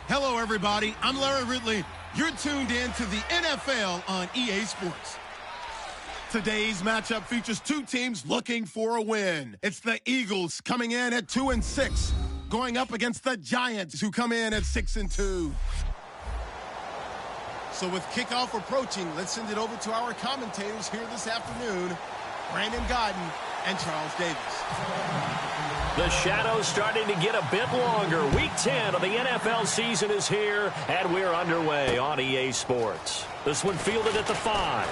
Hello, everybody. I'm Larry Ridley. You're tuned in to the NFL on EA Sports. Today's matchup features two teams looking for a win. It's the Eagles coming in at 2-6, going up against the Giants who come in at 6-2. So with kickoff approaching, let's send it over to our commentators here this afternoon, Brandon Godden and Charles Davis. The shadow's starting to get a bit longer. Week 10 of the NFL season is here, and we're underway on EA Sports. This one fielded at the 5.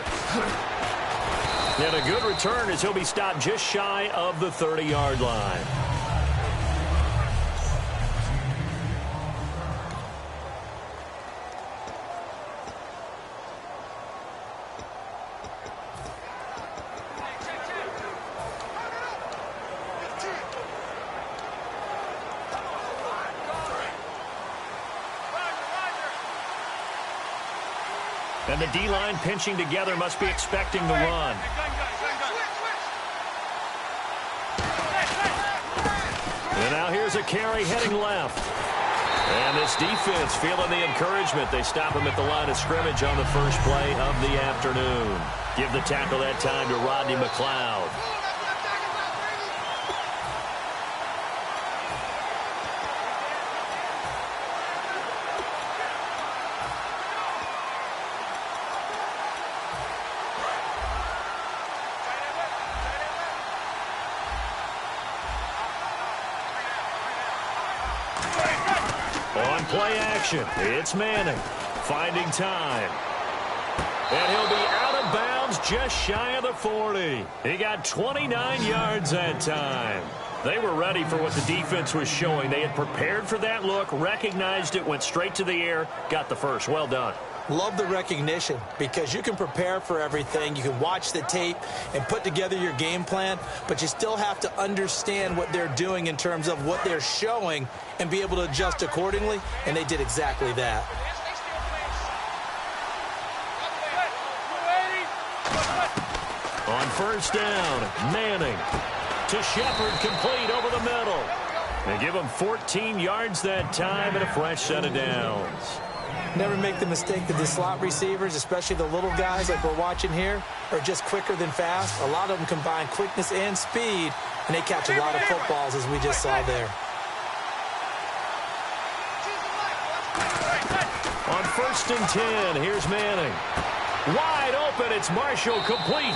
And a good return as he'll be stopped just shy of the 30-yard line. And the D-line pinching together must be expecting the run. And now here's a carry heading left. And this defense feeling the encouragement. They stop him at the line of scrimmage on the first play of the afternoon. Give the tackle that time to Rodney McLeod. On play action, it's Manning, finding time. And he'll be out of bounds just shy of the 40. He got 29 yards that time. They were ready for what the defense was showing. They had prepared for that look, recognized it, went straight to the air, got the first. Well done. Love the recognition because you can prepare for everything. You can watch the tape and put together your game plan, but you still have to understand what they're doing in terms of what they're showing and be able to adjust accordingly, and they did exactly that. On first down, Manning to Shepard, complete over the middle. They give him 14 yards that time and a fresh set of downs. Never make the mistake that the slot receivers, especially the little guys like we're watching here, are just quicker than fast. A lot of them combine quickness and speed, and they catch a lot of footballs, as we just saw there. On first and 10, here's Manning. Wide open, it's Marshall, complete.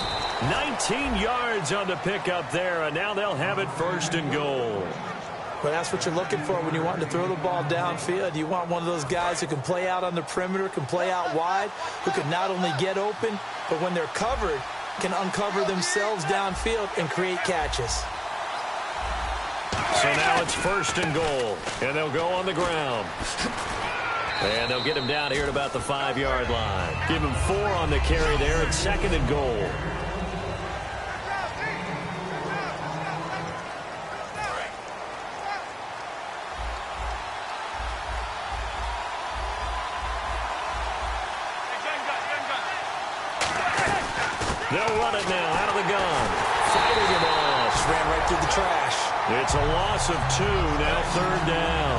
19 yards on the pickup there, and now they'll have it first and goal. But that's what you're looking for when you want to throw the ball downfield. You want one of those guys who can play out on the perimeter, can play out wide, who can not only get open, but when they're covered, can uncover themselves downfield and create catches. So now it's first and goal, and they'll go on the ground. And they'll get him down here at about the 5-yard line. Give him 4 on the carry there at second and goal. They'll run it now out of the gun. Fighting it off. Just ran right through the trash. It's a loss of 2, now third down.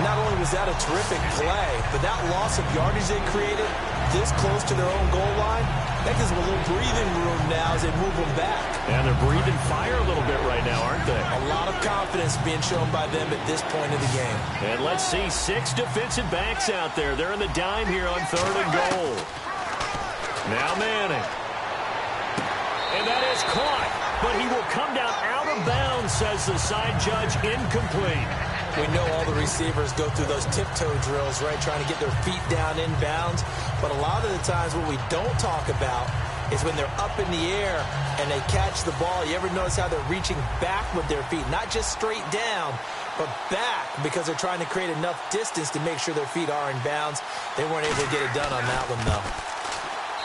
Not only was that a terrific play, but that loss of yardage they created this close to their own goal line, that gives them a little breathing room now as they move them back. And they're breathing fire a little bit right now, aren't they? A lot of confidence being shown by them at this point of the game. And let's see 6 defensive backs out there. They're in the dime here on third and goal. Now Manning. And that is caught, but he will come down out of bounds, says the side judge, incomplete. We know all the receivers go through those tiptoe drills, right, trying to get their feet down in bounds. But a lot of the times what we don't talk about is when they're up in the air and they catch the ball. You ever notice how they're reaching back with their feet, not just straight down, but back because they're trying to create enough distance to make sure their feet are in bounds. They weren't able to get it done on that one, though.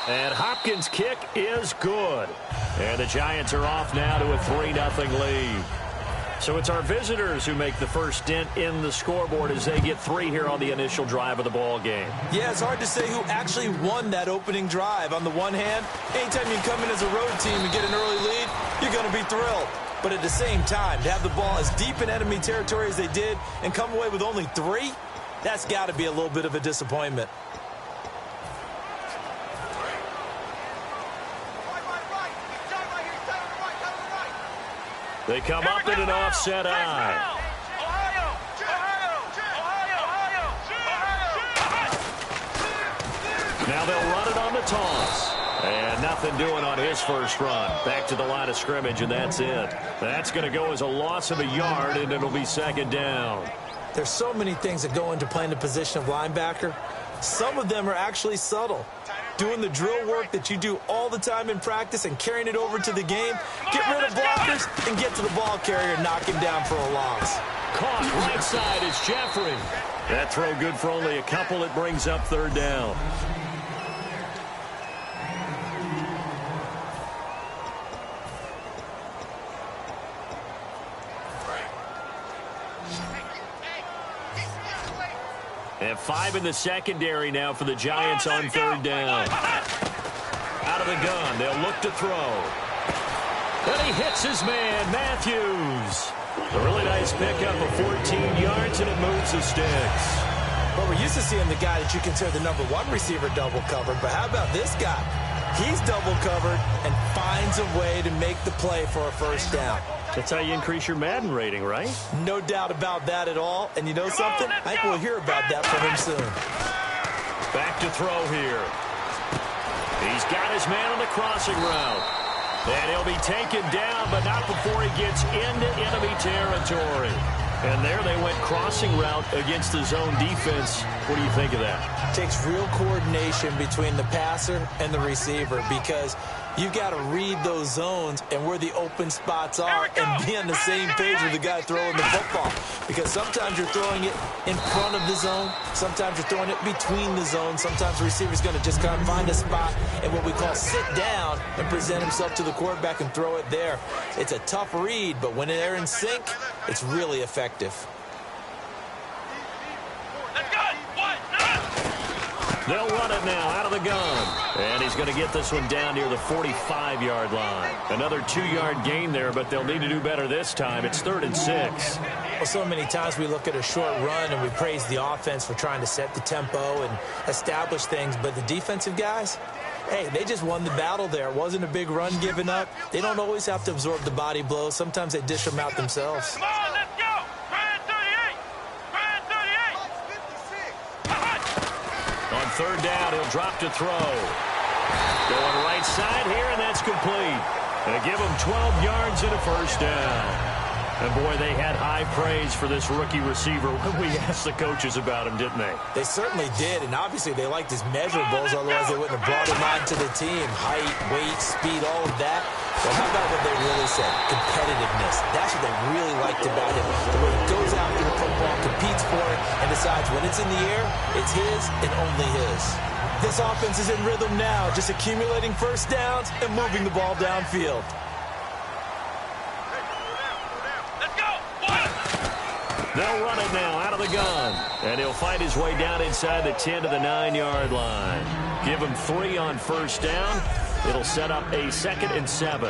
And Hopkins' kick is good. And the Giants are off now to a 3-0 lead. So it's our visitors who make the first dent in the scoreboard as they get 3 here on the initial drive of the ball game. Yeah, it's hard to say who actually won that opening drive. On the one hand, anytime you come in as a road team and get an early lead, you're going to be thrilled. But at the same time, to have the ball as deep in enemy territory as they did and come away with only 3, That's got to be a little bit of a disappointment. They come up in an offset eye. Now they'll run it on the toss. And nothing doing on his first run. Back to the line of scrimmage, and that's it. That's going to go as a loss of a yard, and it'll be second down. There's so many things that go into playing the position of linebacker. Some of them are actually subtle. Doing the drill work that you do all the time in practice and carrying it over to the game. Get rid of blockers and get to the ball carrier and knock him down for a loss. Caught right side is Jeffrey. That throw good for only a couple. It brings up third down. And 5 in the secondary now for the Giants on third down. Out of the gun, they'll look to throw. And he hits his man, Matthews. A really nice pickup of 14 yards, and it moves the sticks. Well, we're used to seeing the guy that you consider the number 1 receiver double covered, but how about this guy? He's double covered and finds a way to make the play for a first down. That's how you increase your Madden rating, right? No doubt about that at all. And you know something? I think we'll hear about that from him soon. Back to throw here. He's got his man on the crossing route. And he'll be taken down, but not before he gets into enemy territory. And there they went crossing route against the zone defense. What do you think of that? It takes real coordination between the passer and the receiver because you've got to read those zones and where the open spots are and be on the same page with the guy throwing the football. Because sometimes you're throwing it in front of the zone. Sometimes you're throwing it between the zones. Sometimes the receiver's going to just kind of find a spot and what we call sit down and present himself to the quarterback and throw it there. It's a tough read, but when they're in sync, it's really effective. They'll run it now out of the gun. And he's going to get this one down near the 45-yard line. Another 2-yard gain there, but they'll need to do better this time. It's 3rd and 6. Well, so many times we look at a short run and we praise the offense for trying to set the tempo and establish things. But the defensive guys, hey, they just won the battle there. It wasn't a big run given up. They don't always have to absorb the body blows. Sometimes they dish them out themselves. Come on, let's go. Brand 38. Brand 38. On third down, he'll drop to throw. Going right side here, and that's complete. They give him 12 yards and a first down. And, boy, they had high praise for this rookie receiver when we asked the coaches about him, didn't they? They certainly did, and obviously they liked his measurables, otherwise they wouldn't have brought him on to the team. Height, weight, speed, all of that. Well, how about what they really said? Competitiveness. That's what they really liked about him. The way he goes after the football, competes for it, and decides when it's in the air, it's his and only his. This offense is in rhythm now, just accumulating first downs and moving the ball downfield. They'll run it now out of the gun. And he'll fight his way down inside the 10 to the 9-yard line. Give him 3 on first down. It'll set up a 2nd and 7.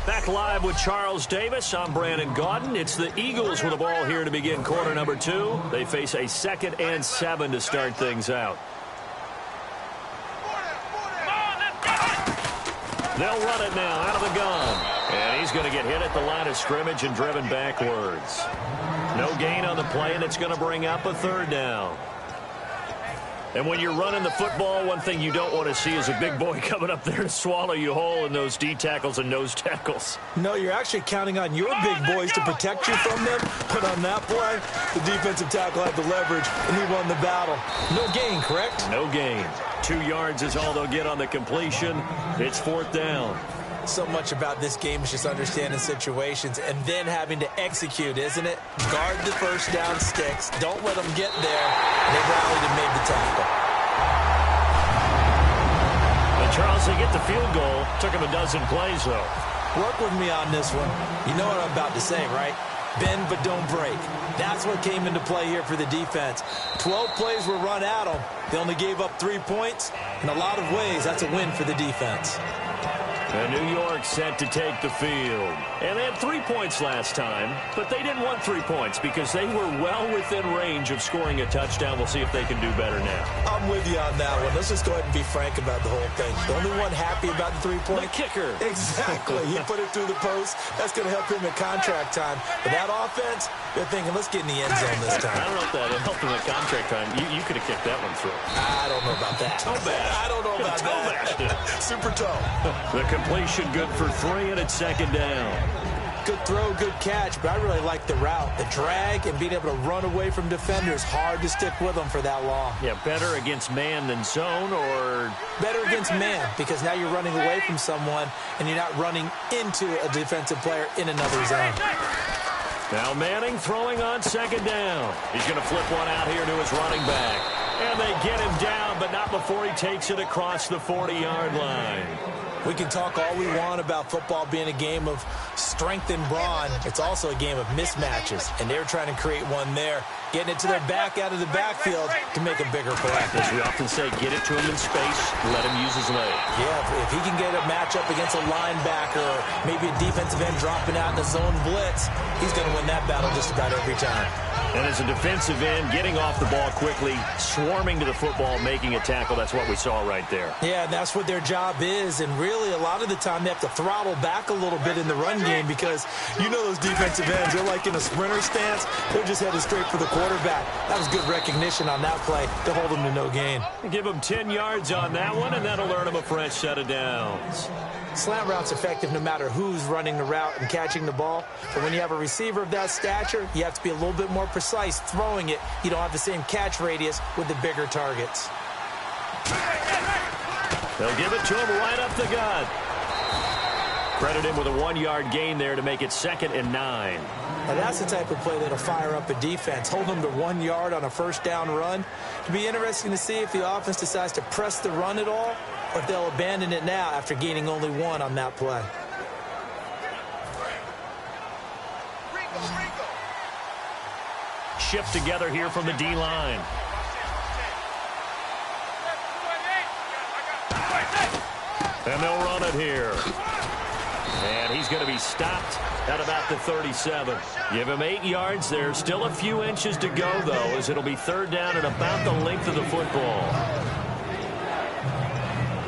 Back live with Charles Davis. I'm Brandon Gaudin. It's the Eagles with the ball here to begin quarter number 2. They face a 2nd and 7 to start things out. They'll run it now out of the gun. And he's going to get hit at the line of scrimmage and driven backwards. No gain on the play, and it's going to bring up a 3rd down. And when you're running the football, one thing you don't want to see is a big boy coming up there to swallow you whole in those D tackles and nose tackles. No, you're actually counting on your big boys to protect you from them. But on that play, the defensive tackle had the leverage, and he won the battle. No gain, correct? No gain. 2 yards is all they'll get on the completion. It's 4th down. So much about this game is just understanding situations and then having to execute, isn't it? Guard the first down sticks. Don't let them get there. They rallied and made the tackle. And Charles, they get the field goal. Took him a dozen plays, though. Work with me on this one. You know what I'm about to say, right? Bend but don't break. That's what came into play here for the defense. 12 plays were run at them. They only gave up 3 points. In a lot of ways, that's a win for the defense. And New York set to take the field. And they had 3 points last time, but they didn't want 3 points because they were well within range of scoring a touchdown. We'll see if they can do better now. I'm with you on that one. Let's just go ahead and be frank about the whole thing. The only one happy about the 3-point? The kicker. Exactly. He put it through the post. That's going to help him in contract time. But that offense, they're thinking, let's get in the end zone this time. I don't know if that helped him in contract time. You could have kicked that one through. I don't know about that. Toe bash. I don't know about toe that. bashed it. Super toe. The completion good for 3, and it's second down. Good throw, good catch, but I really like the route. The drag and being able to run away from defenders, hard to stick with them for that long. Yeah, better against man than zone, or? Better against man, because now you're running away from someone and you're not running into a defensive player in another zone. Now Manning throwing on second down. He's going to flip one out here to his running back. And they get him down, but not before he takes it across the 40-yard line. We can talk all we want about football being a game of strength and brawn. It's also a game of mismatches, and they're trying to create one there, getting it to their back out of the backfield to make a bigger play. As we often say, get it to him in space, let him use his leg. Yeah, if he can get a matchup against a linebacker or maybe a defensive end dropping out in a zone blitz, he's going to win that battle just about every time. And as a defensive end, getting off the ball quickly, swarming to the football, making a tackle, that's what we saw right there. Yeah, and that's what their job is. And really, a lot of the time, they have to throttle back a little bit in the run game because you know those defensive ends, they're like in a sprinter stance. They're just headed straight for the quarterback. That was good recognition on that play to hold them to no gain. Give them 10 yards on that one, and that'll earn them a fresh set of downs. Slant route's effective no matter who's running the route and catching the ball. But when you have a receiver of that stature, you have to be a little bit more precise throwing it. You don't have the same catch radius with the bigger targets. They'll give it to him right up the gut. Credit him with a 1-yard gain there to make it 2nd and 9. Now that's the type of play that'll fire up a defense. Hold them to 1 yard on a first down run. It'll be interesting to see if the offense decides to press the run at all, or if they'll abandon it now after gaining only 1 on that play. Shift together here from the D-line. And they'll run it here. And he's going to be stopped at about the 37. Give him 8 yards there. Still a few inches to go, though, as it'll be 3rd down and about the length of the football.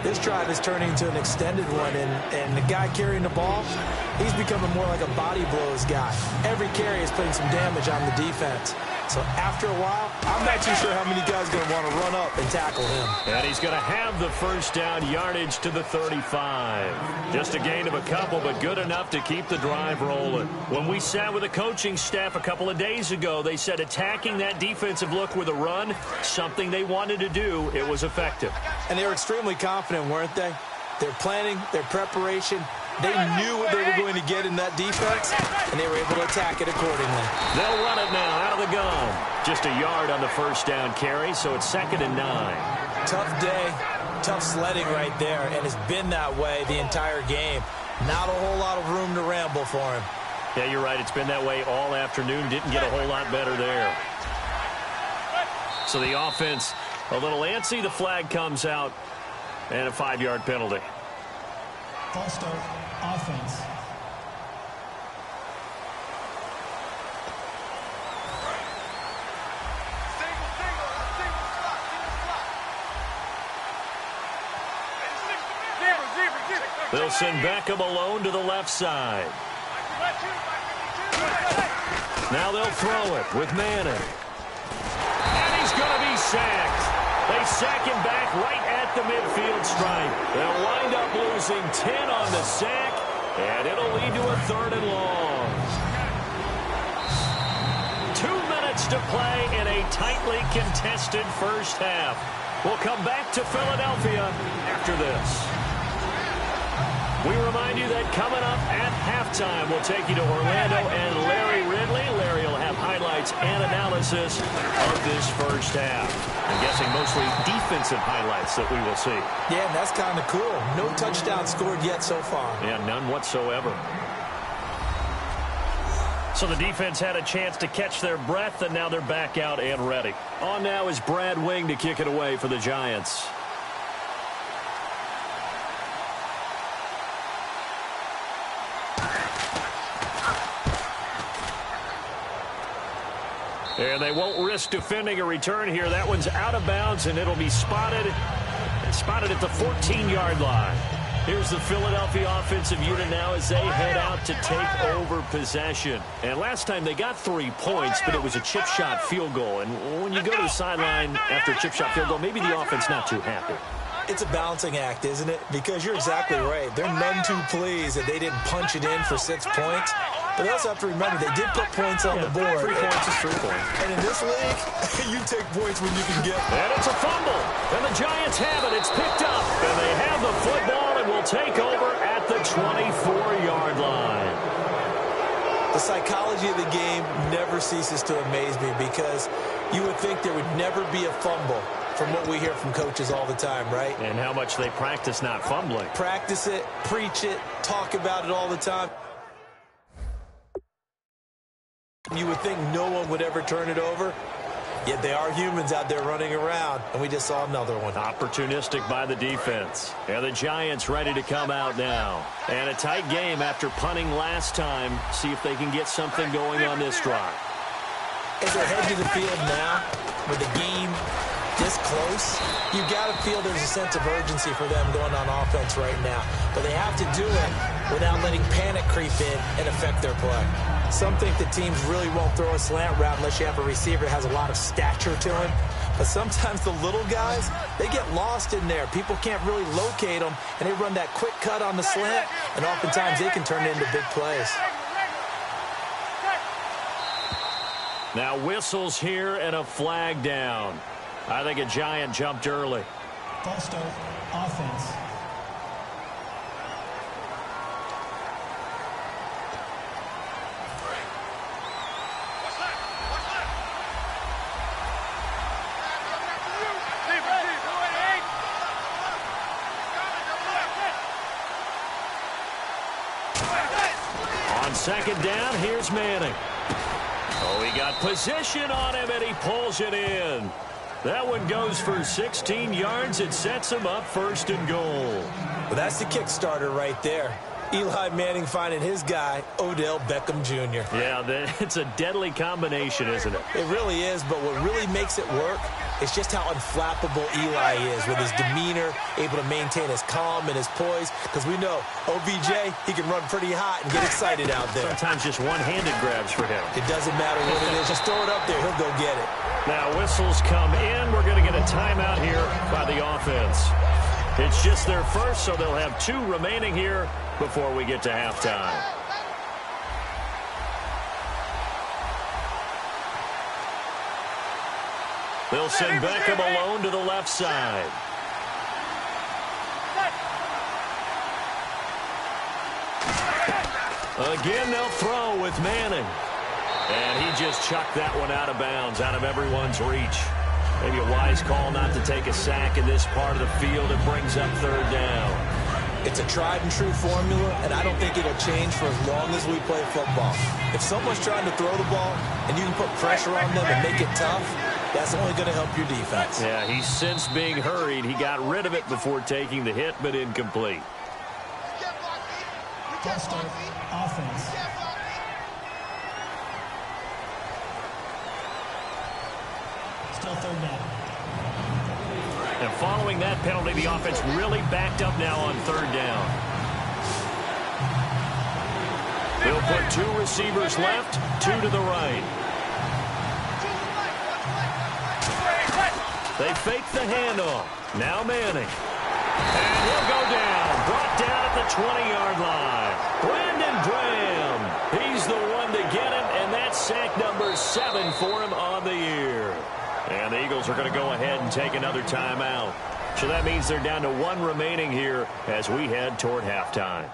This drive is turning into an extended one, and the guy carrying the ball, he's becoming more like a body blows guy. Every carry is putting some damage on the defense. So after a while, I'm not too sure how many guys are going to want to run up and tackle him. And he's going to have the first down yardage to the 35. Just a gain of a couple, but good enough to keep the drive rolling. When we sat with the coaching staff a couple of days ago, they said attacking that defensive look with a run, something they wanted to do, it was effective. And they were extremely confident, weren't they? Their planning, their preparation, they knew what they were going to get in that defense, and they were able to attack it accordingly. They'll run it now out of the gun. Just a yard on the first down carry, so it's 2nd and 9. Tough day, tough sledding right there, and it's been that way the entire game. Not a whole lot of room to ramble for him. Yeah, you're right. It's been that way all afternoon. Didn't get a whole lot better there. So the offense a little antsy. The flag comes out, and a 5-yard penalty. False start, offense. They'll send Beckham alone to the left side. Now they'll throw it with Manning. And he's going to be sacked. They sack him back right at the midfield stripe. They'll wind up losing 10 on the sack, and it'll lead to a 3rd and long. 2 minutes to play in a tightly contested first half. We'll come back to Philadelphia after this. We remind you that coming up at halftime, we'll take you to Orlando and Larry Ridley. Larry will have highlights and analysis of this first half. I'm guessing mostly defensive highlights that we will see. Yeah, and that's kind of cool. No touchdown scored yet so far. Yeah, none whatsoever. So the defense had a chance to catch their breath, and now they're back out and ready. On now is Brad Wing to kick it away for the Giants. And they won't risk defending a return here. That one's out of bounds, and it'll be spotted at the 14-yard line. Here's the Philadelphia offensive unit now as they head out to take over possession. And last time they got 3 points, but it was a chip shot field goal. And when you go to the sideline after a chip shot field goal, maybe the offense not too happy. It's a balancing act, isn't it? Because you're exactly right. They're none too pleased that they didn't punch it in for 6 points. But they also have to remember they did put points on the board. 3 points is 3 points. And in this league, you take points when you can get them. And it's a fumble. And the Giants have it. It's picked up. And they have the football and will take over at the 24-yard line. The psychology of the game never ceases to amaze me because you would think there would never be a fumble from what we hear from coaches all the time, right? And how much they practice not fumbling. Practice it, preach it, talk about it all the time. You would think no one would ever turn it over, yet they are humans out there running around, and we just saw another one. Opportunistic by the defense. And the Giants ready to come out now. And a tight game after punting last time. See if they can get something going on this drive. As they head to the field now, with the game this close, you got to feel there's a sense of urgency for them going on offense right now. But they have to do it without letting panic creep in and affect their play. Some think the teams really won't throw a slant route unless you have a receiver that has a lot of stature to him. But sometimes the little guys, they get lost in there. People can't really locate them, and they run that quick cut on the slant, and oftentimes they can turn it into big plays. Now whistles here and a flag down. I think a Giant jumped early. False start, offense. On second down, here's Manning. Oh, he got position on him, and he pulls it in. That one goes for 16 yards. It sets him up 1st and goal. Well, that's the kickstarter right there. Eli Manning finding his guy, Odell Beckham Jr. Yeah, it's a deadly combination, isn't it? It really is, but what really makes it work is just how unflappable Eli is with his demeanor, able to maintain his calm and his poise, because we know OBJ, he can run pretty hot and get excited out there. Sometimes just one-handed grabs for him. It doesn't matter what it is. Just throw it up there. He'll go get it. Now whistles come in. We're going to get a timeout here by the offense. It's just their first, so they'll have 2 remaining here before we get to halftime. They'll send Beckham alone to the left side. Again, they'll throw with Manning. And he just chucked that one out of bounds, out of everyone's reach. Maybe a wise call not to take a sack in this part of the field. It brings up 3rd down. It's a tried-and-true formula, and I don't think it'll change for as long as we play football. If someone's trying to throw the ball and you can put pressure on them and make it tough, that's only going to help your defense. Yeah, he's since being hurried. He got rid of it before taking the hit, but incomplete. False start, offense. Still 3rd down. And following that penalty, the offense really backed up now on 3rd down. They'll put 2 receivers left, 2 to the right. They fake the handoff. Now Manning. And he'll go down. Brought down at the 20-yard line. Brandon Graham. He's the one to get him, and that's sack number 7 for him on the year. And the Eagles are going to go ahead and take another timeout. So that means they're down to 1 remaining here as we head toward halftime.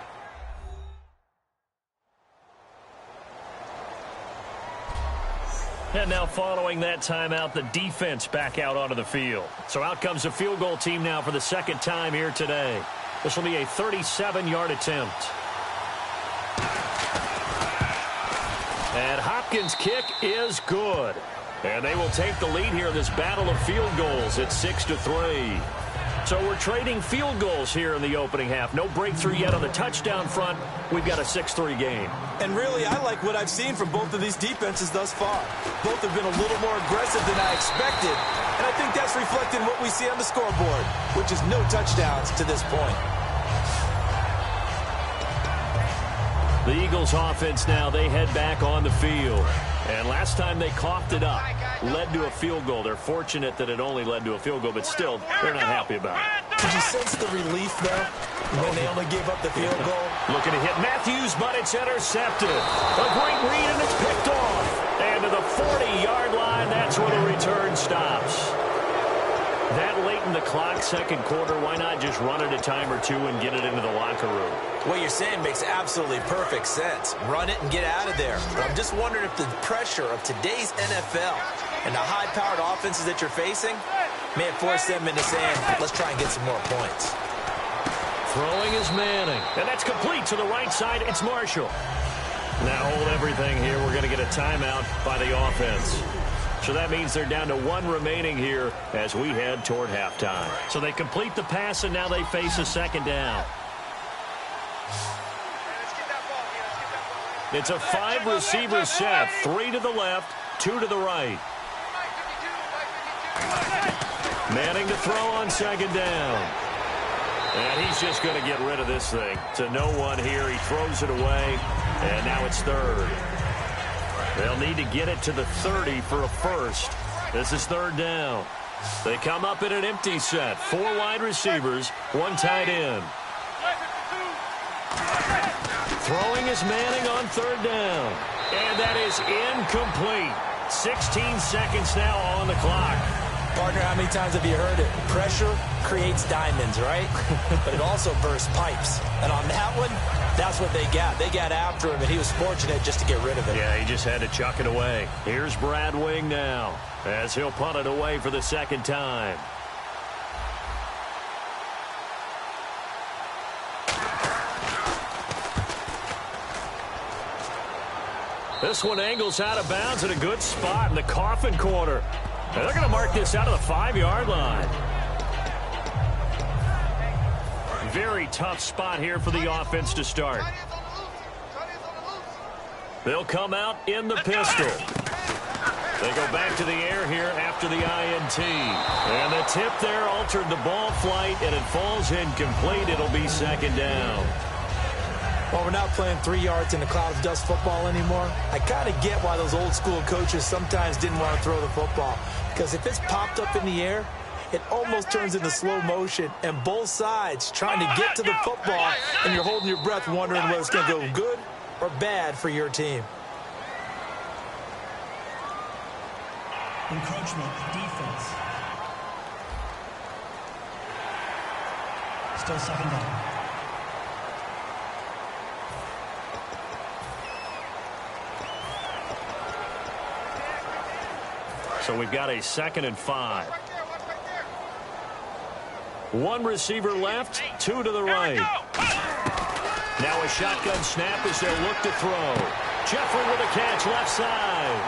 And now following that timeout, the defense back out onto the field. So out comes the field goal team now for the 2nd time here today. This will be a 37-yard attempt. And Hopkins' kick is good. And they will take the lead here in this battle of field goals at 6-3. So we're trading field goals here in the opening half. No breakthrough yet on the touchdown front. We've got a 6-3 game. And really, I like what I've seen from both of these defenses thus far. Both have been a little more aggressive than I expected, and I think that's reflected in what we see on the scoreboard, which is no touchdowns to this point. The Eagles offense now, they head back on the field. And last time they coughed it up, led to a field goal. They're fortunate that it only led to a field goal, but still, they're not happy about it. Did you sense the relief, though, when they only gave up the field goal? Looking to hit Matthews, but it's intercepted. A great read, and it's picked off. And to the 40-yard line, that's where the return stops. That late in the clock, second quarter, why not just run it a time or two and get it into the locker room? What you're saying makes absolutely perfect sense. Run it and get out of there. But I'm just wondering if the pressure of today's NFL and the high-powered offenses that you're facing may have forced them into saying, let's try and get some more points. Throwing is Manning. And that's complete to the right side. It's Marshall. Now hold everything here. We're going to get a timeout by the offense. So that means they're down to one remaining here as we head toward halftime. So they complete the pass, and now they face a second down. It's a 5-receiver set. 3 to the left, 2 to the right. Manning to throw on second down. And he's just going to get rid of this thing. To no one here. He throws it away, and now it's third. They'll need to get it to the 30 for a first. This is third down. They come up in an empty set. 4 wide receivers, 1 tight end. Throwing is Manning on third down. And that is incomplete. 16 seconds now on the clock. Partner, how many times have you heard it? Pressure creates diamonds, right? But it also bursts pipes. And on that one, that's what they got. They got after him, and he was fortunate just to get rid of it. Yeah, he just had to chuck it away. Here's Brad Wing now as he'll punt it away for the second time. This one angles out of bounds at a good spot in the coffin corner. And they're going to mark this out of the 5-yard line. Very tough spot here for the offense to start. They'll come out in the pistol. They go back to the air here after the INT. And the tip there altered the ball flight, and it falls incomplete. It'll be second down. Well, we're not playing 3 yards in a cloud of dust football anymore. I kind of get why those old school coaches sometimes didn't want to throw the football. Because if it's popped up in the air, it almost turns into slow motion. And both sides trying to get to the football, and you're holding your breath wondering whether it's going to go good or bad for your team. Encroachment, defense. Still second down. So we've got a 2nd and 5. 1 receiver left, 2 to the right. Now a shotgun snap as they'll look to throw. Jeffrey with a catch left side.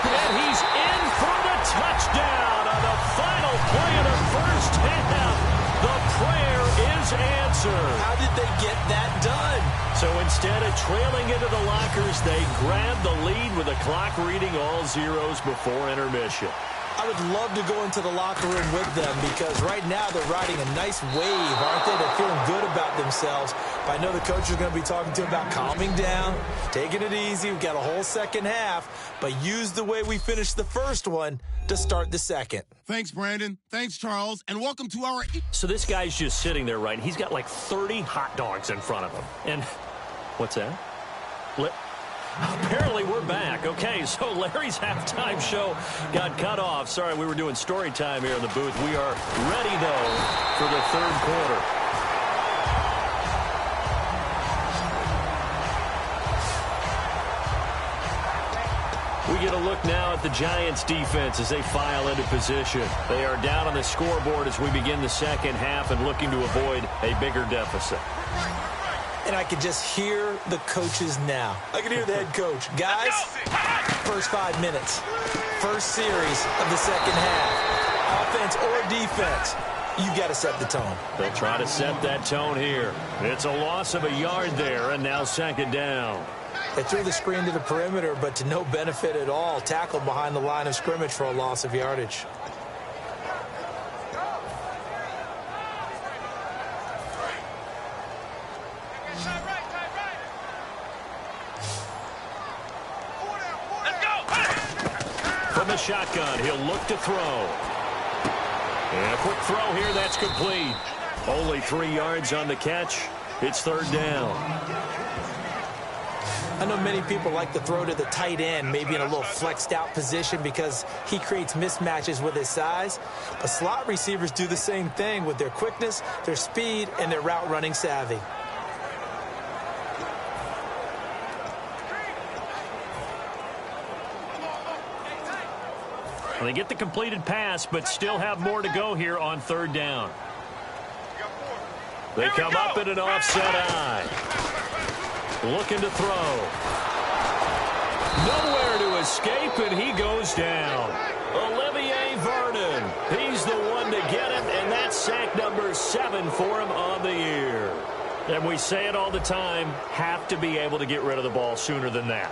And he's in for the touchdown on the final play of the first half. The prayer is answered. How did they get that done? So instead of trailing into the lockers, they grab the lead with the clock reading all zeros before intermission. I would love to go into the locker room with them because right now they're riding a nice wave, aren't they? They're feeling good about themselves. But I know the coach is going to be talking to them about calming down, taking it easy. We've got a whole second half, but use the way we finished the first one to start the second. Thanks, Brandon. Thanks, Charles. And welcome to our... So this guy's just sitting there, right? He's got like 30 hot dogs in front of him. And what's that? Apparently we're back. Okay, so Larry's halftime show got cut off. Sorry, we were doing story time here in the booth. We are ready, though, for the third quarter. We get a look now at the Giants' defense as they file into position. They are down on the scoreboard as we begin the second half and looking to avoid a bigger deficit. And I can just hear the coaches now. I can hear the head coach. Guys, first 5 minutes. First series of the second half. Offense or defense, you've got to set the tone. They'll try to set that tone here. It's a loss of a yard there, and now second down. They threw the screen to the perimeter, but to no benefit at all. Tackled behind the line of scrimmage for a loss of yardage. From the shotgun, he'll look to throw. And a quick throw here, that's complete. Only 3 yards on the catch. It's third down. I know many people like to throw to the tight end, maybe in a little flexed out position because he creates mismatches with his size. But slot receivers do the same thing with their quickness, their speed, and their route running savvy. Well, they get the completed pass, but still have more to go here on third down. They come up in an offset eye. Looking to throw. Nowhere to escape, and he goes down. Olivier Vernon. He's the one to get him, and that's sack number 7 for him on the year. And we say it all the time, have to be able to get rid of the ball sooner than that.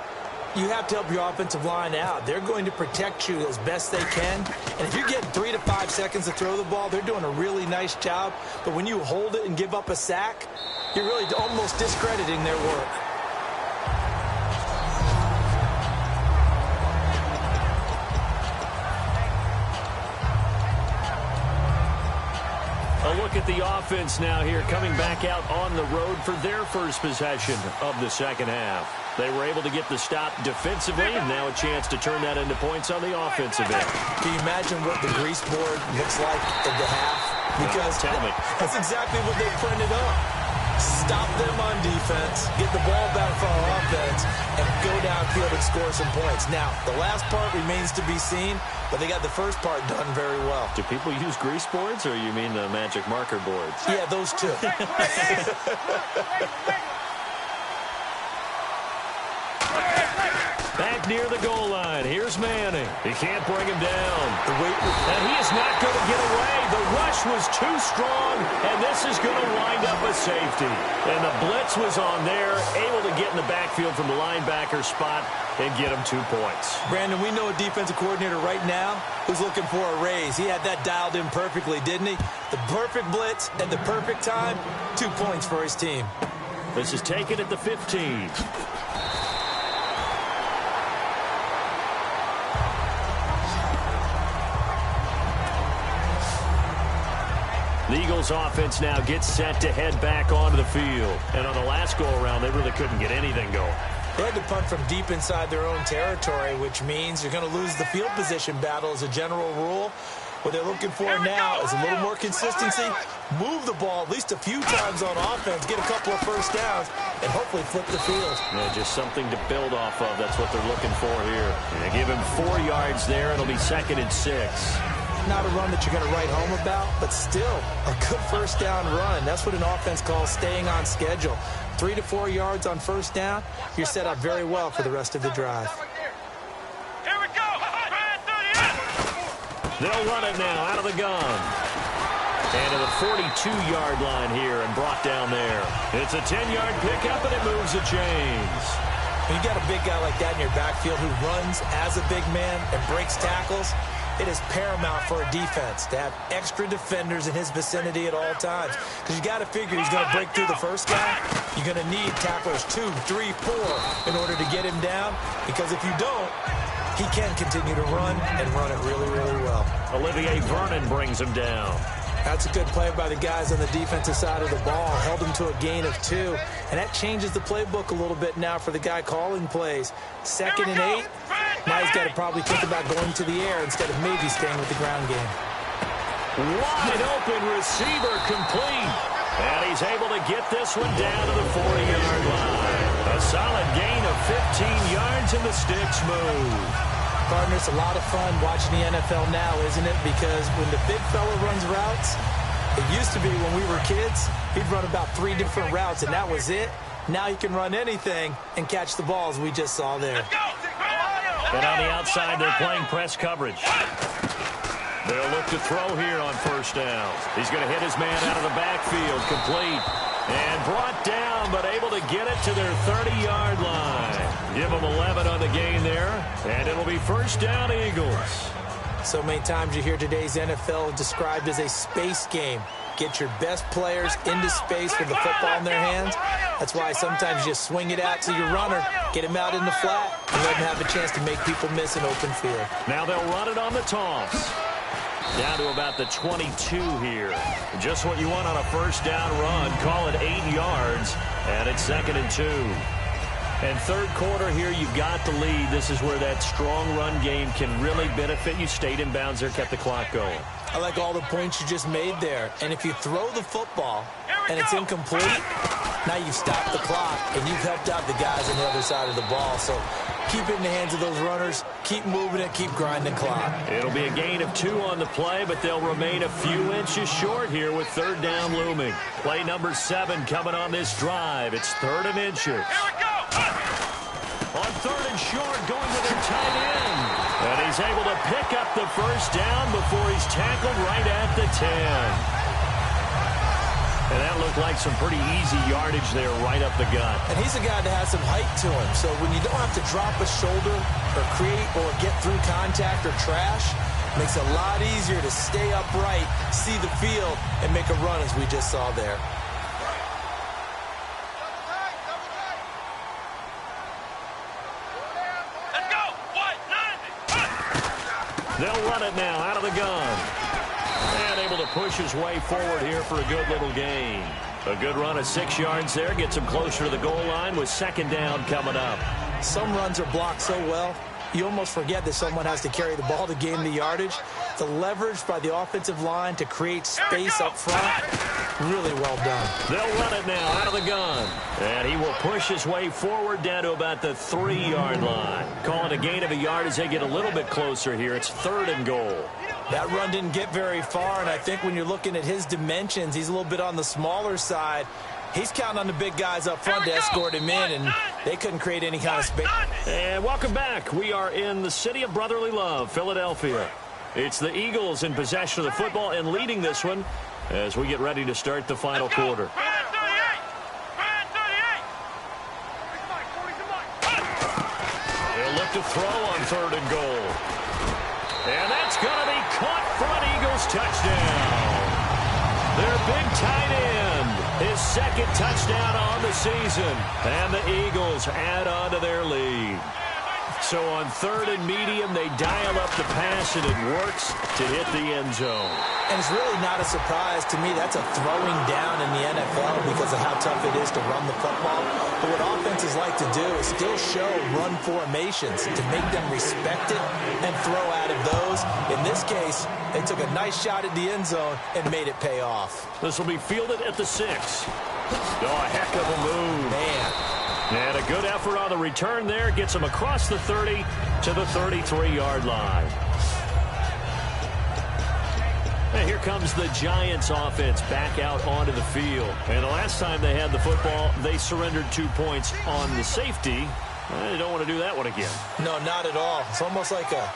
You have to help your offensive line out. They're going to protect you as best they can. And if you're getting 3 to 5 seconds to throw the ball, they're doing a really nice job. But when you hold it and give up a sack, you're really almost discrediting their work. A look at the offense now here, coming back out on the road for their first possession of the second half. They were able to get the stop defensively, and now a chance to turn that into points on the offensive end. Can you imagine what the grease board looks like at the half? Because tell me. That's exactly what they printed up. Stop them on defense, get the ball back for our offense, and go downfield and score some points. Now, the last part remains to be seen, but they got the first part done very well. Do people use grease boards, or you mean the magic marker boards? Yeah, those two. Back near the goal line. Here's Manning. He can't bring him down. And he is not going to get away. The rush was too strong, and this is going to wind up a safety. And the blitz was on there, able to get in the backfield from the linebacker spot and get him 2 points. Brandon, we know a defensive coordinator right now who's looking for a raise. He had that dialed in perfectly, didn't he? The perfect blitz at the perfect time, 2 points for his team. This is taken at the 15. The Eagles offense now gets set to head back onto the field. And on the last go-around, they really couldn't get anything going. They had to punt from deep inside their own territory, which means you're going to lose the field position battle as a general rule. What they're looking for now is a little more consistency, move the ball at least a few times on offense, get a couple of first downs, and hopefully flip the field. Yeah, just something to build off of. That's what they're looking for here. And give him 4 yards there. It'll be 2nd and 6. Not a run that you're going to write home about, but still a good first down run. That's what an offense calls staying on schedule. 3 to 4 yards on first down, you're set up very well for the rest of the drive. Here we go. They'll run it now out of the gun. And to the 42-yard line here and brought down there. It's a 10-yard pickup, and it moves the chains. When you got a big guy like that in your backfield who runs as a big man and breaks tackles, it is paramount for a defense to have extra defenders in his vicinity at all times. Because you got to figure he's going to break through the first guy. You're going to need tacklers 2, 3, 4 in order to get him down. Because if you don't, he can continue to run and run it really, really well. Olivier Vernon brings him down. That's a good play by the guys on the defensive side of the ball. Held him to a gain of 2. And that changes the playbook a little bit now for the guy calling plays. 2nd and 8. Now he's got to probably think about going to the air instead of maybe staying with the ground game. Wide open receiver complete. And he's able to get this one down to the 40-yard line. A solid gain of 15 yards and the sticks move. Partner, it's a lot of fun watching the NFL now, isn't it? Because when the big fella runs routes, it used to be when we were kids, he'd run about 3 different routes, and that was it. Now he can run anything and catch the balls we just saw there. And on the outside, they're playing press coverage. They'll look to throw here on first down. He's going to hit his man out of the backfield. Complete. And brought down, but able to get it to their 30-yard line. Give them 11 on the gain there. And it'll be first down, Eagles. So many times you hear today's NFL described as a space game. Get your best players into space with the football in their hands. That's why sometimes you just swing it out to your runner, get him out in the flat, and let him have a chance to make people miss an open field. Now they'll run it on the toss. Down to about the 22 here. Just what you want on a first down run. Call it 8 yards, and it's 2nd and 2. And third quarter here, you've got the lead. This is where that strong run game can really benefit you. Stayed in bounds there, kept the clock going. I like all the points you just made there. And if you throw the football and it's incomplete, now you've stopped the clock and you've helped out the guys on the other side of the ball. So keep it in the hands of those runners. Keep moving it. Keep grinding clock. It'll be a gain of 2 on the play, but they'll remain a few inches short here with third down looming. Play number 7 coming on this drive. It's 3rd and inches. On 3rd and short, going to their tight end. And he's able to pick up the first down before he's tackled right at the 10. And that looked like some pretty easy yardage there right up the gut. And he's a guy that has some height to him. So when you don't have to drop a shoulder or create or get through contact or trash, it makes it a lot easier to stay upright, see the field, and make a run as we just saw there. They'll run it now out of the gun. And able to push his way forward here for a good little gain. A good run of 6 yards there. Gets him closer to the goal line with 2nd down coming up. Some runs are blocked so well, you almost forget that someone has to carry the ball to gain the yardage. The leverage by the offensive line to create space up front, really well done. They'll run it now out of the gun. And he will push his way forward down to about the 3-yard line. Call it a gain of a yard as they get a little bit closer here. It's 3rd and goal. That run didn't get very far, and I think when you're looking at his dimensions, he's a little bit on the smaller side. He's counting on the big guys up front to escort him in, and they couldn't create any kind of space. And welcome back. We are in the city of brotherly love, Philadelphia. It's the Eagles in possession of the football and leading this one as we get ready to start the final quarter. They'll look to throw on 3rd and goal. And that's going to be caught for an Eagles touchdown. Their big tight end, his 2nd touchdown on the season. And the Eagles add on to their lead. So on 3rd and medium, they dial up the pass, and it works to hit the end zone. And it's really not a surprise to me. That's a throwing down in the NFL because of how tough it is to run the football. But what offenses like to do is still show run formations to make them respect it and throw out of those. In this case, they took a nice shot at the end zone and made it pay off. This will be fielded at the 6. Oh, a heck of a move. Man. And a good effort on the return there. Gets him across the 30 to the 33-yard line. And here comes the Giants offense back out onto the field. And the last time they had the football, they surrendered 2 points on the safety. They don't want to do that one again. No, not at all. It's almost like a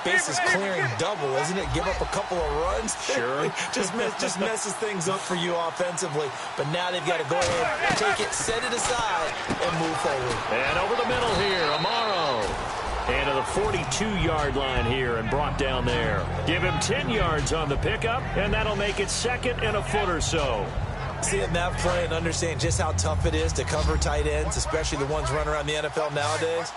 bases clearing double, isn't it? Give up a couple of runs. Sure. just messes things up for you offensively. But now they've got to go ahead, take it, set it aside, and move forward. And over the middle here, Amaro. And to the 42-yard line here and brought down there. Give him 10 yards on the pickup, and that'll make it 2nd and a foot or so. Seeing that play and understanding just how tough it is to cover tight ends, especially the ones running around the NFL nowadays,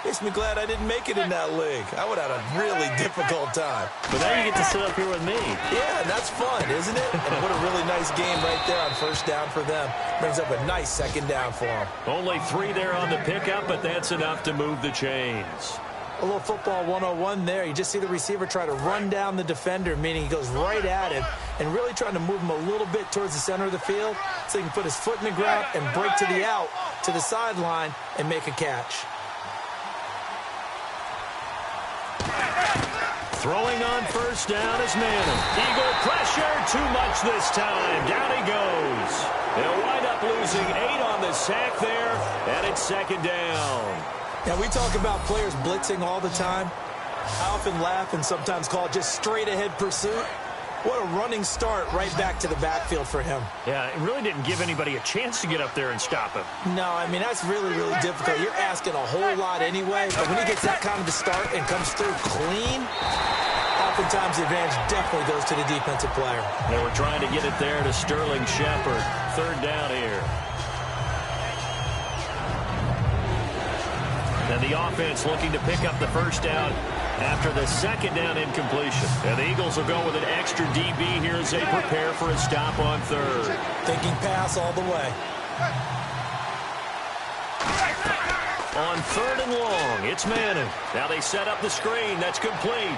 makes me glad I didn't make it in that league. I would have had a really difficult time. But now you get to sit up here with me. Yeah, and that's fun, isn't it? And what a really nice game right there on first down for them. Brings up a nice 2nd down for them. Only 3 there on the pickup, but that's enough to move the chains. A little football 101 there. You just see the receiver try to run down the defender, meaning he goes right at him and really trying to move him a little bit towards the center of the field so he can put his foot in the ground and break to the out, to the sideline, and make a catch. Throwing on first down is Manning. Eagle pressure, too much this time. Down he goes. They'll wind up losing 8 on the sack there, and it's 2nd down. Now, we talk about players blitzing all the time. I often laugh and sometimes call it just straight-ahead pursuit. What a running start right back to the backfield for him. Yeah, it really didn't give anybody a chance to get up there and stop him. No, I mean, that's really, really difficult. You're asking a whole lot anyway, but when he gets that kind of a start and comes through clean, oftentimes the advantage definitely goes to the defensive player. They were trying to get it there to Sterling Shepard. Third down here. And the offense looking to pick up the first down after the second down incompletion. And the Eagles will go with an extra DB here as they prepare for a stop on third. Thinking pass all the way. On third and long, it's Manning. Now they set up the screen. That's complete.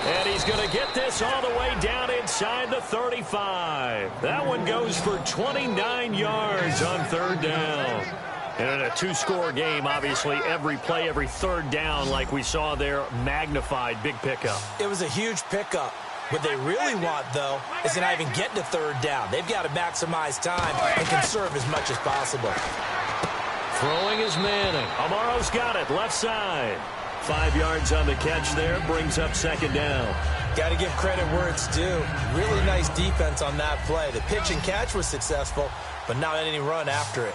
And he's going to get this all the way down inside the 35. That one goes for 29 yards on third down. And in a two-score game, obviously, every play, every third down, like we saw there, magnified, big pickup. It was a huge pickup. What they really want, though, is to not even get to third down. They've got to maximize time and conserve as much as possible. Throwing is Manning. Amaro's got it, left side. 5 yards on the catch there, brings up second down. Got to give credit where it's due. Really nice defense on that play. The pitch and catch was successful, but not any run after it.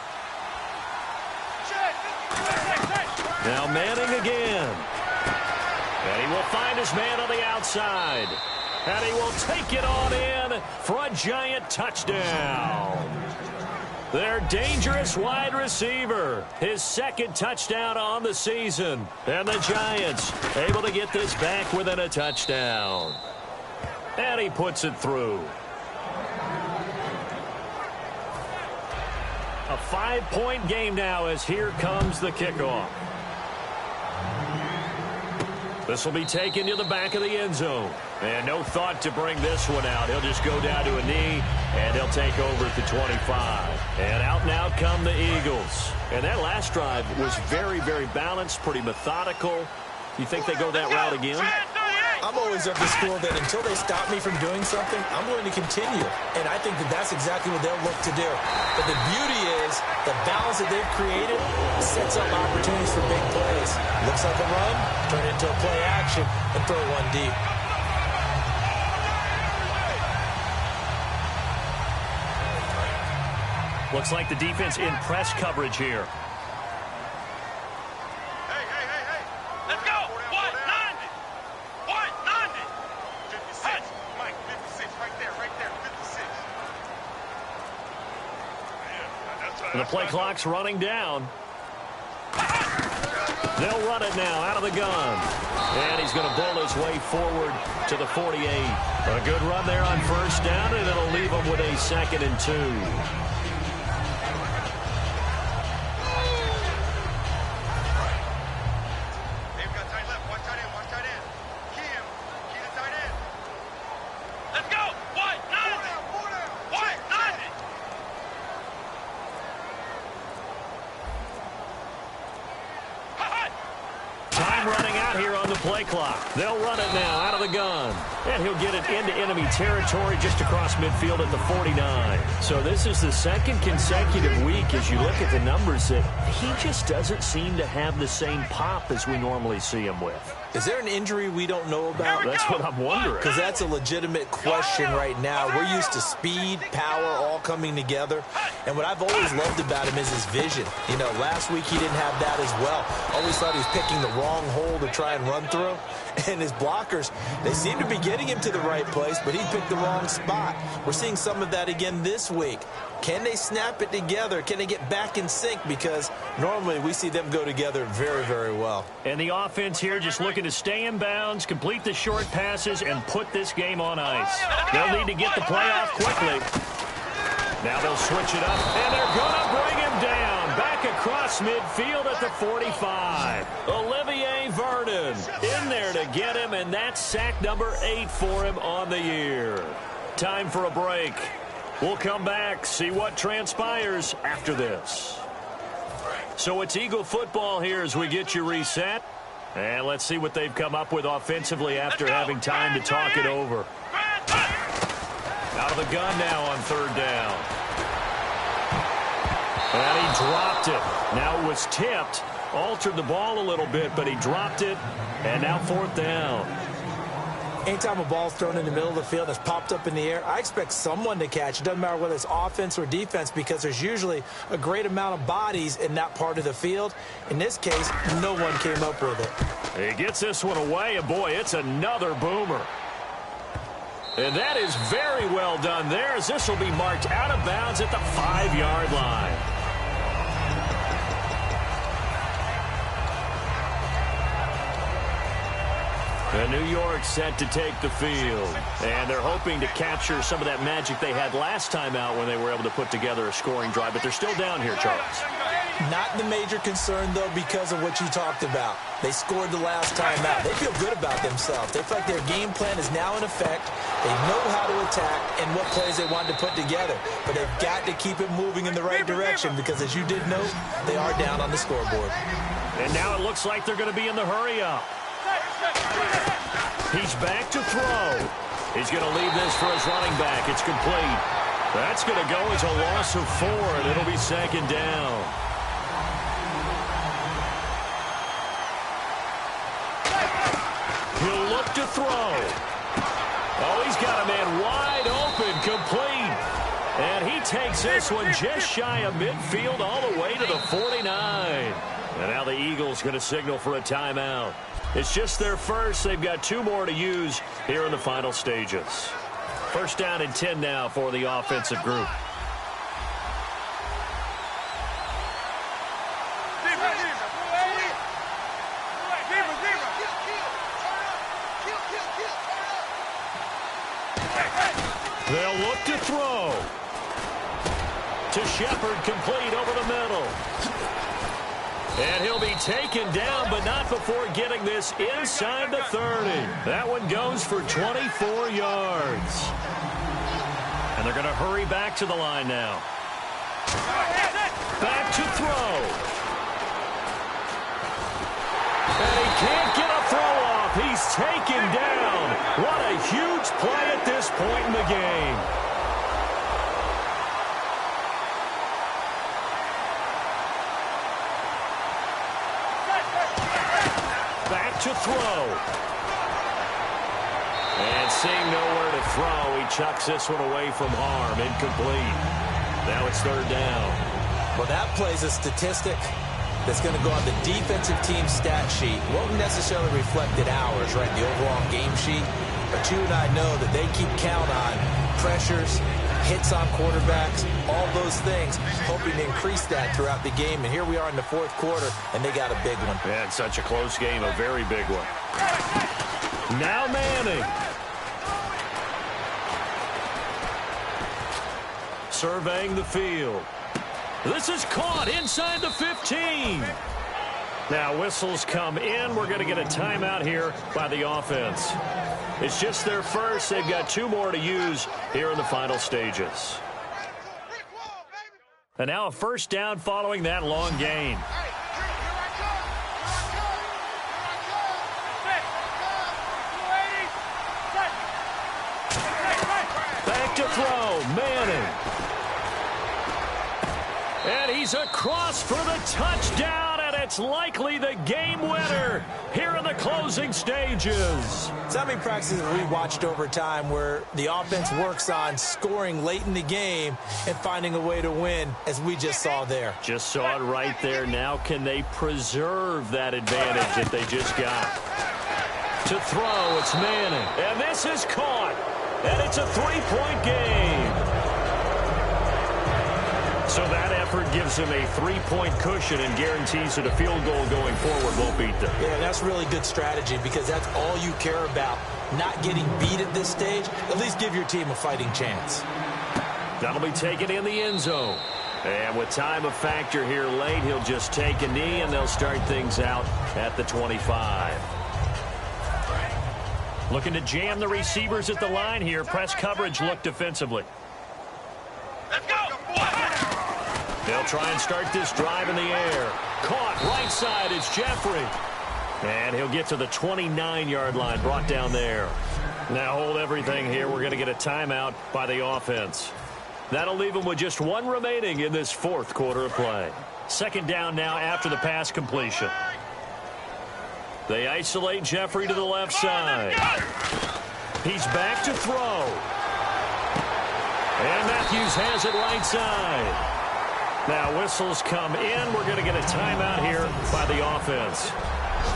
Now Manning again. And he will find his man on the outside. And he will take it on in for a giant touchdown. Their dangerous wide receiver. His second touchdown on the season. And the Giants able to get this back within a touchdown. And he puts it through. A 5-point game now as here comes the kickoff. This will be taken to the back of the end zone. And no thought to bring this one out. He'll just go down to a knee, and he'll take over at the 25. And out come the Eagles. And that last drive was very, very balanced, pretty methodical. You think they go that route again? I'm always of the school that until they stop me from doing something, I'm going to continue. And I think that that's exactly what they'll look to do. But the beauty is the balance that they've created sets up opportunities for big plays. Looks like a run, turn it into a play action, and throw one deep. Looks like the defense in press coverage here. The play clock's running down. They'll run it now out of the gun. And he's going to bull his way forward to the 48. A good run there on first down, and it'll leave him with a 2nd and 2. Clock. They'll run it now out of the gun. And he'll get it into enemy territory just across midfield at the 49. So this is the second consecutive week as you look at the numbers that he just doesn't seem to have the same pop as we normally see him with. Is there an injury we don't know about? That's what I'm wondering. Because that's a legitimate question right now. We're used to speed, power, all coming together. And what I've always loved about him is his vision. You know, last week he didn't have that as well. Always thought he was picking the wrong hole to try and run through. And his blockers, they seem to be getting him to the right place, but he picked the wrong spot. We're seeing some of that again this week. Can they snap it together? Can they get back in sync? Because normally we see them go together very, very well. And the offense here just looking to stay in bounds, complete the short passes, and put this game on ice. They'll need to get the play off quickly. Now they'll switch it up, and they're going to bring him down. Back across midfield at the 45. Olivier Vernon in there to get him, and that's sack number 8 for him on the year. Time for a break. We'll come back, see what transpires after this. So it's Eagle football here as we get you reset. And let's see what they've come up with offensively after having time to talk it over. Out of the gun now on third down. And he dropped it. Now it was tipped. altered the ball a little bit, but he dropped it, and now 4th down. Anytime a ball's thrown in the middle of the field that's popped up in the air, I expect someone to catch. It doesn't matter whether it's offense or defense, because there's usually a great amount of bodies in that part of the field. In this case, no one came up with it. He gets this one away, and boy, it's another boomer. And that is very well done there, as this will be marked out of bounds at the 5-yard line. And New York set to take the field. And they're hoping to capture some of that magic they had last time out when they were able to put together a scoring drive. But they're still down here, Charles. Not the major concern, though, because of what you talked about. They scored the last time out. They feel good about themselves. They feel like their game plan is now in effect. They know how to attack and what plays they want to put together. But they've got to keep it moving in the right direction because, as you did note, they are down on the scoreboard. And now it looks like they're going to be in the hurry-up. He's back to throw. He's going to leave this for his running back. It's complete. That's going to go as a loss of 4, and it'll be 2nd down. He'll look to throw. Oh, he's got a man wide open, complete. And he takes this one just shy of midfield all the way to the 49. And now the Eagles going to signal for a timeout. It's just their first. They've got 2 more to use here in the final stages. 1st down and 10 now for the offensive group. They'll look to throw. To Shepard, complete over the middle. And he'll be taken down, but not before getting this inside the 30. That one goes for 24 yards. And they're going to hurry back to the line now. Back to throw. And he can't get a throw off. He's taken down. What a huge play at this point in the game. To throw. And seeing nowhere to throw, he chucks this one away from harm. Incomplete. Now it's 3rd down. Well, that plays a statistic that's going to go on the defensive team stat sheet. Won't necessarily reflect in ours, right, the overall game sheet. But you and I know that they keep count on pressures, hits on quarterbacks, all those things, hoping to increase that throughout the game. And here we are in the 4th quarter, and they got a big one. Yeah, it's such a close game, a very big one. Now Manning. Surveying the field. This is caught inside the 15. Now whistles come in. We're going to get a timeout here by the offense. It's just their first. They've got 2 more to use here in the final stages. And now a 1st down following that long gain. Back to throw. Manning. And he's across for the touchdown, and it's likely the game winner here in the closing stages. So how many practices have we watched over time where the offense works on scoring late in the game and finding a way to win, as we just saw there? Just saw it right there. Now can they preserve that advantage that they just got? To throw, it's Manning. And this is caught. And it's a 3-point game. So that effort gives him a 3-point cushion and guarantees that a field goal going forward won't beat them. Yeah, that's really good strategy because that's all you care about. Not getting beat at this stage. At least give your team a fighting chance. That'll be taken in the end zone. And with time a factor here late, he'll just take a knee and they'll start things out at the 25. Looking to jam the receivers at the line here. Press coverage look defensively. Let's go! They'll try and start this drive in the air. Caught right side. It's Jeffrey. And he'll get to the 29-yard line. Brought down there. Now hold everything here. We're going to get a timeout by the offense. That'll leave them with just 1 remaining in this 4th quarter of play. Second down now after the pass completion. They isolate Jeffrey to the left side. He's back to throw. And Matthews has it right side. Now whistles come in. We're going to get a timeout here by the offense.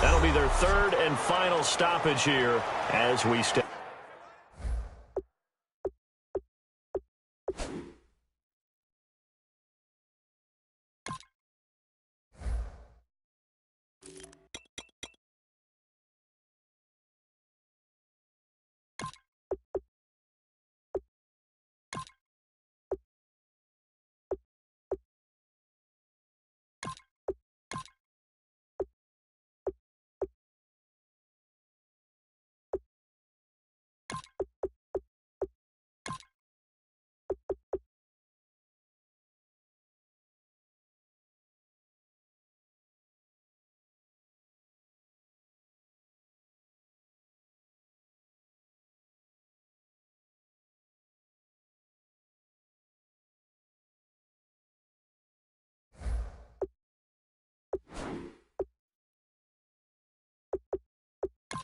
That'll be their third and final stoppage here as we step.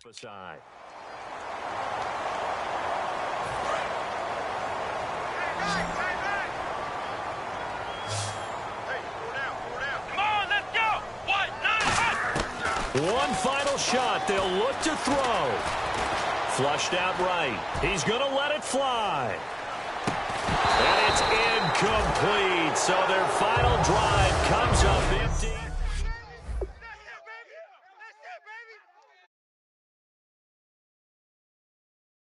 Aside. Come on, let's go. One final shot. They'll look to throw. Flushed out right. He's going to let it fly. And it's incomplete. So their final drive